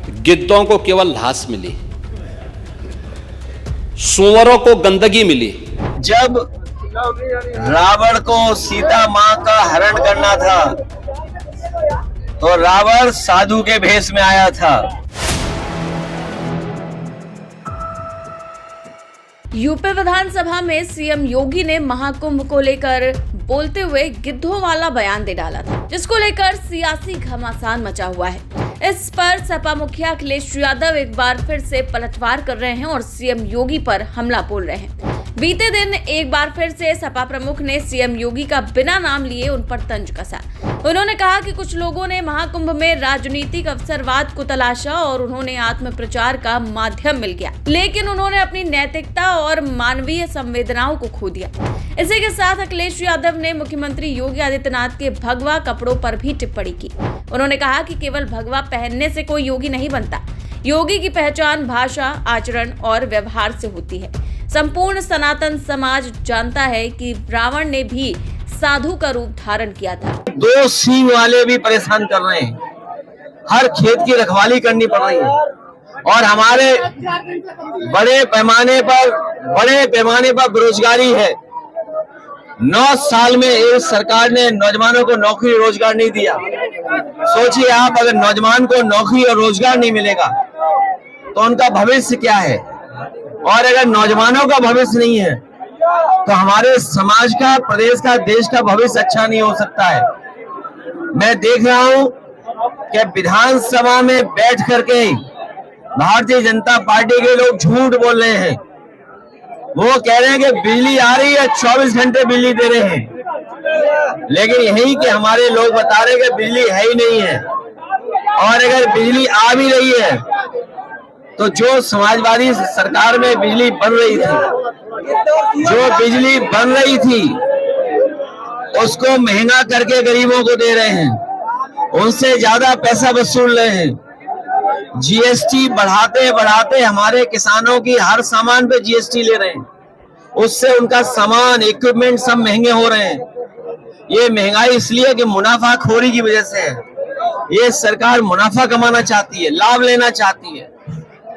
गिद्धों को केवल घास मिली, सूअरों को गंदगी मिली। जब रावण को सीता मां का हरण करना था तो रावण साधु के भेष में आया था। यूपी विधानसभा में सीएम योगी ने महाकुंभ को लेकर बोलते हुए गिद्धों वाला बयान दे डाला था, जिसको लेकर सियासी घमासान मचा हुआ है। इस पर सपा मुखिया अखिलेश यादव एक बार फिर से पलटवार कर रहे हैं और सीएम योगी पर हमला बोल रहे हैं। बीते दिन एक बार फिर से सपा प्रमुख ने सीएम योगी का बिना नाम लिए उन पर तंज कसा। उन्होंने कहा कि कुछ लोगों ने महाकुंभ में राजनीतिक अवसरवाद को तलाशा और उन्होंने आत्म प्रचार का माध्यम मिल गया, लेकिन उन्होंने अपनी नैतिकता और मानवीय संवेदनाओं को खो दिया। इसी के साथ अखिलेश यादव ने मुख्यमंत्री योगी आदित्यनाथ के भगवा कपड़ों पर भी टिप्पणी की। उन्होंने कहा कि केवल भगवा पहनने से कोई योगी नहीं बनता। योगी की पहचान भाषा, आचरण और व्यवहार से होती है। संपूर्ण सनातन समाज जानता है कि रावण ने भी साधु का रूप धारण किया था। दो सींग वाले भी परेशान कर रहे हैं, हर खेत की रखवाली करनी पड़ रही है और हमारे बड़े पैमाने पर बेरोजगारी है। 9 साल में इस सरकार ने नौजवानों को नौकरी रोजगार नहीं दिया। सोचिए आप, अगर नौजवान को नौकरी और रोजगार नहीं मिलेगा तो उनका भविष्य क्या है, और अगर नौजवानों का भविष्य नहीं है तो हमारे समाज का, प्रदेश का, देश का भविष्य अच्छा नहीं हो सकता है। मैं देख रहा हूं कि विधानसभा में बैठ करके भारतीय जनता पार्टी के लोग झूठ बोल रहे हैं। वो कह रहे हैं कि बिजली आ रही है, 24 घंटे बिजली दे रहे हैं, लेकिन यही कि हमारे लोग बता रहे हैं कि बिजली है ही नहीं है। और अगर बिजली आ भी रही है तो जो समाजवादी सरकार में बिजली बन रही थी, उसको महंगा करके गरीबों को दे रहे हैं, उनसे ज्यादा पैसा वसूल रहे हैं। जीएसटी बढ़ाते बढ़ाते हमारे किसानों की हर सामान पे जीएसटी ले रहे हैं, उससे उनका सामान, इक्विपमेंट सब महंगे हो रहे हैं। ये महंगाई इसलिए कि मुनाफाखोरी की वजह से है। ये सरकार मुनाफा कमाना चाहती है, लाभ लेना चाहती है।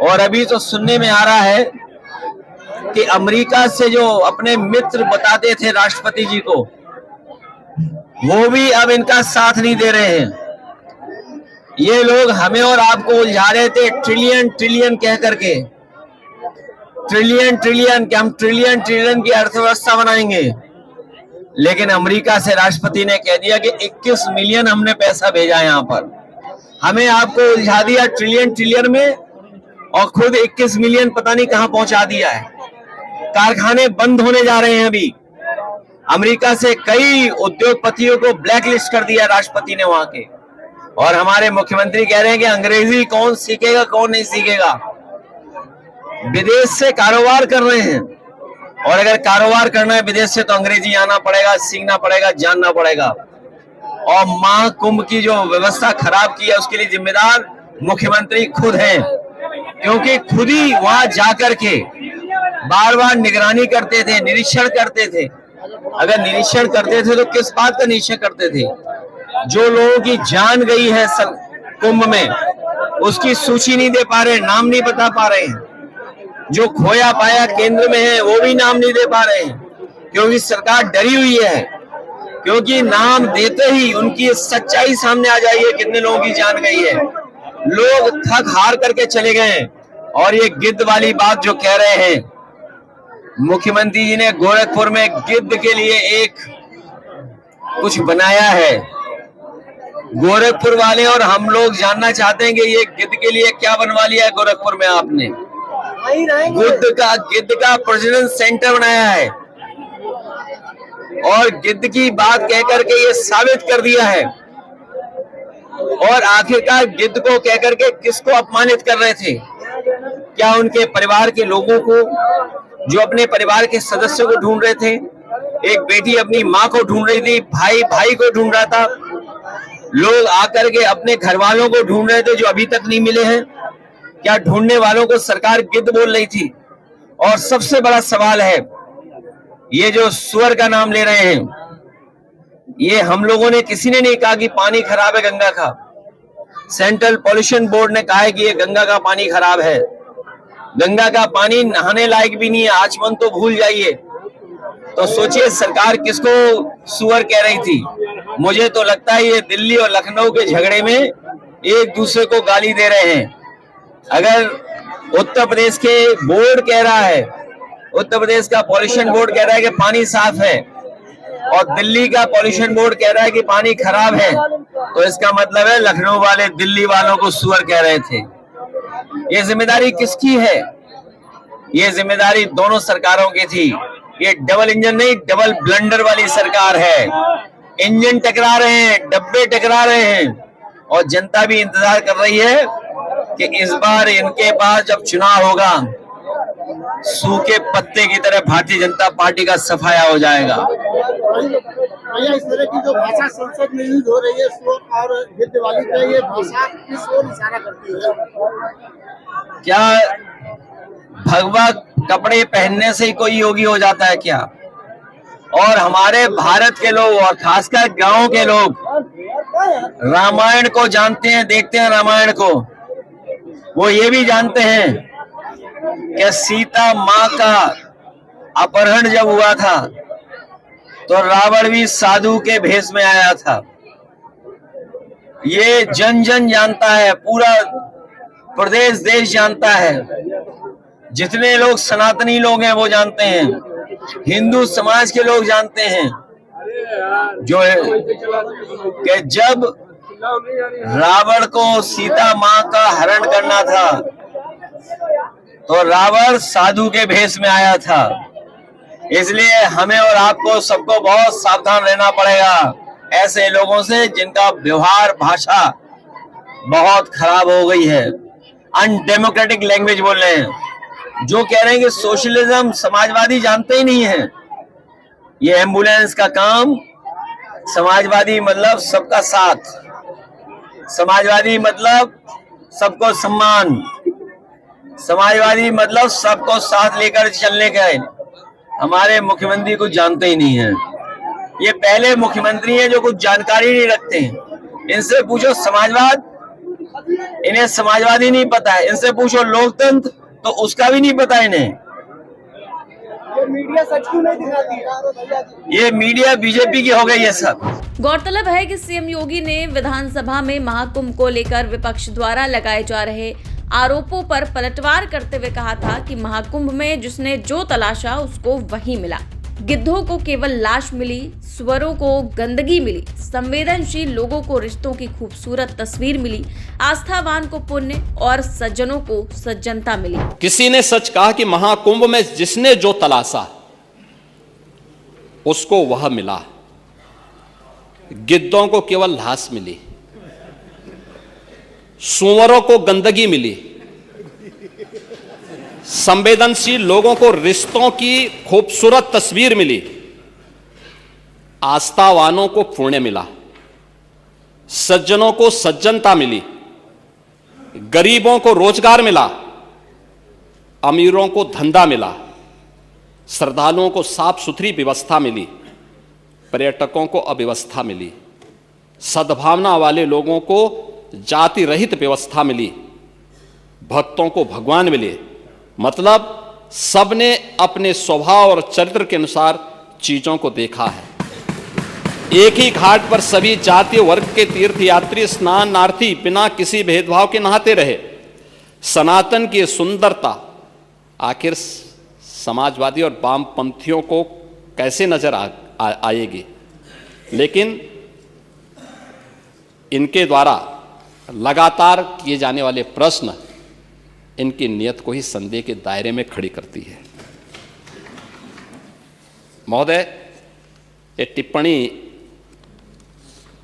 और अभी तो सुनने में आ रहा है कि अमेरिका से जो अपने मित्र बताते थे राष्ट्रपति जी को, वो भी अब इनका साथ नहीं दे रहे हैं। ये लोग हमें और आपको उलझा रहे थे ट्रिलियन ट्रिलियन कह करके, ट्रिलियन ट्रिलियन कि हम ट्रिलियन ट्रिलियन की अर्थव्यवस्था बनाएंगे, लेकिन अमेरिका से राष्ट्रपति ने कह दिया कि 21 मिलियन हमने पैसा भेजा यहाँ पर। हमें आपको उलझा दिया ट्रिलियन ट्रिलियन में और खुद 21 मिलियन पता नहीं कहां पहुंचा दिया है। कारखाने बंद होने जा रहे हैं। अभी अमेरिका से कई उद्योगपतियों को ब्लैकलिस्ट कर दिया राष्ट्रपति ने वहां के, और हमारे मुख्यमंत्री कह रहे हैं कि अंग्रेजी कौन सीखेगा, कौन नहीं सीखेगा। विदेश से कारोबार कर रहे हैं, और अगर कारोबार करना है विदेश से तो अंग्रेजी आना पड़ेगा, सीखना पड़ेगा, जानना पड़ेगा। और महाकुंभ की जो व्यवस्था खराब की है उसके लिए जिम्मेदार मुख्यमंत्री खुद हैं, क्योंकि खुद ही वहां जाकर के बार बार निगरानी करते थे, निरीक्षण करते थे। अगर निरीक्षण करते थे तो किस बात का निरीक्षण करते थे? जो लोगों की जान गई है कुंभ में, उसकी सूची नहीं दे पा रहे, नाम नहीं बता पा रहे हैं। जो खोया पाया केंद्र में है वो भी नाम नहीं दे पा रहे हैं, क्योंकि सरकार डरी हुई है, क्योंकि नाम देते ही उनकी सच्चाई सामने आ जाएगी, कितने लोगों की जान गई है। लोग थक हार करके चले गए। और ये गिद्ध वाली बात जो कह रहे हैं, मुख्यमंत्री जी ने गोरखपुर में गिद्ध के लिए एक कुछ बनाया है। गोरखपुर वाले और हम लोग जानना चाहते हैं कि ये गिद्ध के लिए क्या बनवा लिया है गोरखपुर में आपने। गिद्ध का प्रजनन सेंटर बनाया है और गिद्ध की बात कह करके ये साबित कर दिया है। और आखिरकार गिद्ध को कह करके किसको अपमानित कर रहे थे? क्या उनके परिवार के लोगों को, जो अपने परिवार के सदस्यों को ढूंढ रहे थे? एक बेटी अपनी माँ को ढूंढ रही थी, भाई भाई को ढूंढ रहा था, लोग आकर के अपने घर वालों को ढूंढ रहे थे जो अभी तक नहीं मिले हैं। क्या ढूंढने वालों को सरकार गिद्ध बोल रही थी? और सबसे बड़ा सवाल है, ये जो सुअर का नाम ले रहे हैं, ये हम लोगों ने किसी ने नहीं कहा कि पानी खराब है गंगा का। सेंट्रल पॉल्यूशन बोर्ड ने कहा है कि ये गंगा का पानी खराब है, गंगा का पानी नहाने लायक भी नहीं है, आचमन तो भूल जाइए। तो सोचिए सरकार किसको सुअर कह रही थी। मुझे तो लगता है ये दिल्ली और लखनऊ के झगड़े में एक दूसरे को गाली दे रहे हैं। अगर उत्तर प्रदेश के बोर्ड कह रहा है, उत्तर प्रदेश का पॉल्यूशन बोर्ड कह रहा है कि पानी साफ है और दिल्ली का पॉल्यूशन बोर्ड कह रहा है कि पानी खराब है, तो इसका मतलब है लखनऊ वाले दिल्ली वालों को सुअर कह रहे थे। ये जिम्मेदारी किसकी है? ये जिम्मेदारी दोनों सरकारों की थी। ये डबल इंजन नहीं, डबल ब्लंडर वाली सरकार है। इंजन टकरा रहे हैं, डब्बे टकरा रहे हैं और जनता भी इंतजार कर रही है कि इस बार इनके पास जब चुनाव होगा सूखे पत्ते की तरह भारतीय जनता पार्टी का सफाया हो जाएगा। भैया इस तरह की जो भाषा संसद में यूज हो रही है सुअर और गिद्ध वाली का, ये भाषा किस ओर इशारा करती है? क्या भगवा कपड़े पहनने से ही कोई योगी हो जाता है क्या? और हमारे भारत के लोग और खासकर गांव के लोग रामायण को जानते हैं, देखते हैं रामायण को। वो ये भी जानते हैं कि सीता माँ का अपहरण जब हुआ था तो रावण भी साधु के भेष में आया था। ये जन जन जानता है, पूरा प्रदेश देश जानता है। जितने लोग सनातनी लोग हैं वो जानते हैं, हिंदू समाज के लोग जानते हैं जो कि जब रावण को सीता माँ का हरण करना था तो रावण साधु के भेष में आया था। इसलिए हमें और आपको सबको बहुत सावधान रहना पड़ेगा ऐसे लोगों से जिनका व्यवहार भाषा बहुत खराब हो गई है, अनडेमोक्रेटिक लैंग्वेज बोल रहे हैं, जो कह रहे हैं कि सोशलिज्म समाजवादी जानते ही नहीं है। ये एम्बुलेंस का काम, समाजवादी मतलब सबका साथ, समाजवादी मतलब सबको सम्मान, समाजवादी मतलब सबको साथ लेकर चलने का। हमारे मुख्यमंत्री कुछ जानते ही नहीं है। ये पहले मुख्यमंत्री हैं जो कुछ जानकारी नहीं रखते हैं। इनसे पूछो समाजवाद, इन्हें समाजवादी नहीं पता है। इनसे पूछो लोकतंत्र, तो उसका भी नहीं पता इन्हें। ये मीडिया सच क्यों नहीं दिखाती है? ये मीडिया बीजेपी की हो गई है सब। गौरतलब है कि सीएम योगी ने विधानसभा में महाकुंभ को लेकर विपक्ष द्वारा लगाए जा रहे आरोपों पर पलटवार करते हुए कहा था कि महाकुंभ में जिसने जो तलाशा उसको वही मिला। गिद्धों को केवल लाश मिली, सुअरों को गंदगी मिली, संवेदनशील लोगों को रिश्तों की खूबसूरत तस्वीर मिली, आस्थावान को पुण्य और सज्जनों को सज्जनता मिली। किसी ने सच कहा कि महाकुंभ में जिसने जो तलाशा उसको वह मिला। गिद्धों को केवल लाश मिली, सुअरों को गंदगी मिली, संवेदनशील लोगों को रिश्तों की खूबसूरत तस्वीर मिली, आस्थावानों को पुण्य मिला, सज्जनों को सज्जनता मिली, गरीबों को रोजगार मिला, अमीरों को धंधा मिला, श्रद्धालुओं को साफ सुथरी व्यवस्था मिली, पर्यटकों को अव्यवस्था मिली, सद्भावना वाले लोगों को जाति रहित व्यवस्था मिली, भक्तों को भगवान मिले। मतलब सबने अपने स्वभाव और चरित्र के अनुसार चीजों को देखा है। एक ही घाट पर सभी जातीय वर्ग के तीर्थयात्री स्नानार्थी बिना किसी भेदभाव के नहाते रहे। सनातन की सुंदरता आखिर समाजवादी और वामपंथियों को कैसे नजर आएगी? लेकिन इनके द्वारा लगातार किए जाने वाले प्रश्न इनकी नियत को ही संदेह के दायरे में खड़ी करती है। महोदय, ये टिप्पणी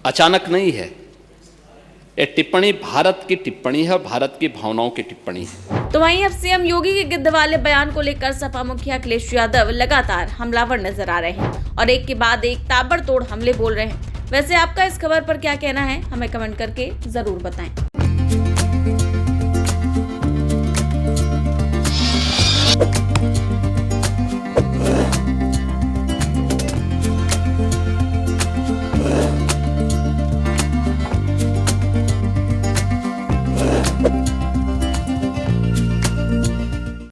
अचानक नहीं है। ये टिप्पणी भारत की टिप्पणी है और भारत की भावनाओं की टिप्पणी है। तो वहीं अब सीएम योगी के गिद्ध वाले बयान को लेकर सपा मुखिया अखिलेश यादव लगातार हमलावर नजर आ रहे हैं और एक के बाद एक ताबड़तोड़ हमले बोल रहे हैं। वैसे आपका इस खबर पर क्या कहना है, हमें कमेंट करके जरूर बताएं।